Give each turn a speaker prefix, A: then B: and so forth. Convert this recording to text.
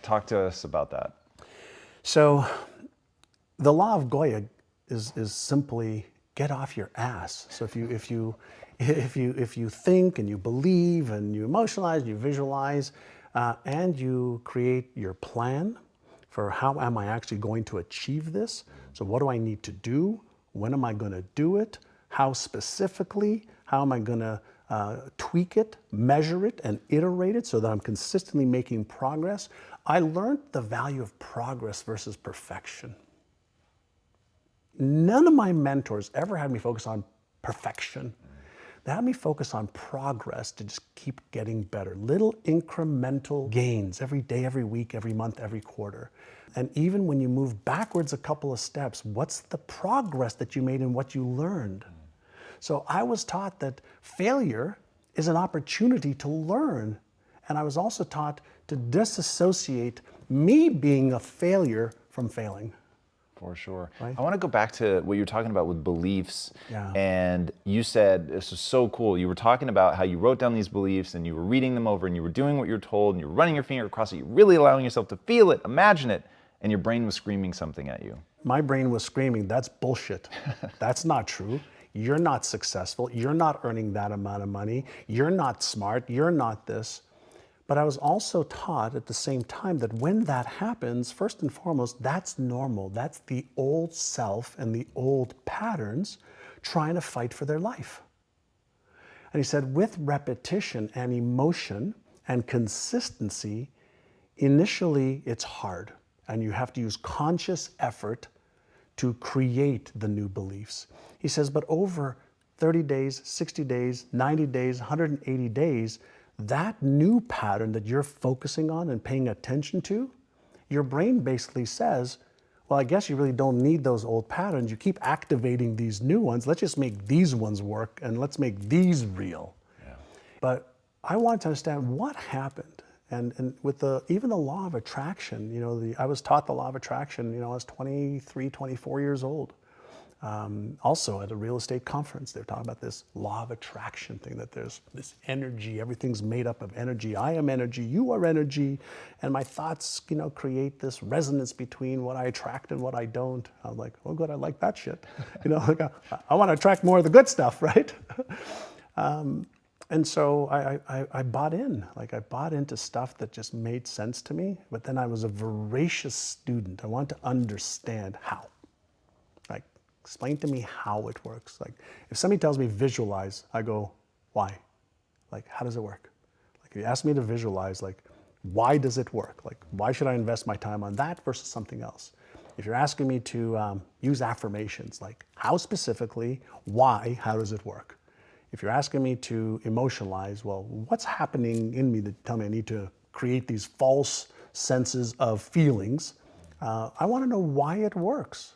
A: Talk to us about that.
B: So the law of Goya is simply get off your ass. So if you think and you believe and you emotionalize, you visualize, and you create your plan for how am I actually going to achieve this? So what do I need to do? When am I going to do it? How specifically? How am I going to tweak it, measure it, and iterate it so that I'm consistently making progress? I learned the value of progress versus perfection. None of my mentors ever had me focus on perfection. They had me focus on progress to just keep getting better. Little incremental gains every day, every week, every month, every quarter. And even when you move backwards a couple of steps, what's the progress that you made in what you learned? So I was taught that failure is an opportunity to learn. And I was also taught to disassociate me being a failure from failing.
A: For sure.
B: Right?
A: I want to go back to what you were talking about with beliefs.
B: Yeah.
A: And you said, this was so cool. You were talking about how you wrote down these beliefs and you were reading them over and you were doing what you're told and you were running your finger across it. You're really allowing yourself to feel it, imagine it, and your brain was screaming something at you.
B: My brain was screaming, that's bullshit. That's not true. You're not successful. You're not earning that amount of money. You're not smart. You're not this. But I was also taught at the same time that when that happens, first and foremost, that's normal. That's the old self and the old patterns trying to fight for their life. And he said, with repetition and emotion and consistency, initially it's hard. And you have to use conscious effort to create the new beliefs. He says, but over 30 days, 60 days, 90 days, 180 days, that new pattern that you're focusing on and paying attention to, your brain basically says, well, I guess you really don't need those old patterns. You keep activating these new ones. Let's just make these ones work and let's make these real. Yeah. But I wanted to understand what happened. And with even the law of attraction, you know, I was taught the law of attraction, you know, I was 23, 24 years old. Also at a real estate conference, they're talking about this law of attraction thing, that there's this energy, everything's made up of energy. I am energy, you are energy, and my thoughts, you know, create this resonance between what I attract and what I don't. I'm like, oh good, I like that shit. You know, like I want to attract more of the good stuff, right? And so I bought in, like I bought into stuff that just made sense to me, but then I was a voracious student. I wanted to understand how. Like, explain to me how it works. Like, if somebody tells me visualize, I go, why? Like, how does it work? Like, if you ask me to visualize, like, why does it work? Like, why should I invest my time on that versus something else? If you're asking me to use affirmations, like, how specifically, why, how does it work? If you're asking me to emotionalize, well, what's happening in me that tell me I need to create these false senses of feelings? I want to know why it works.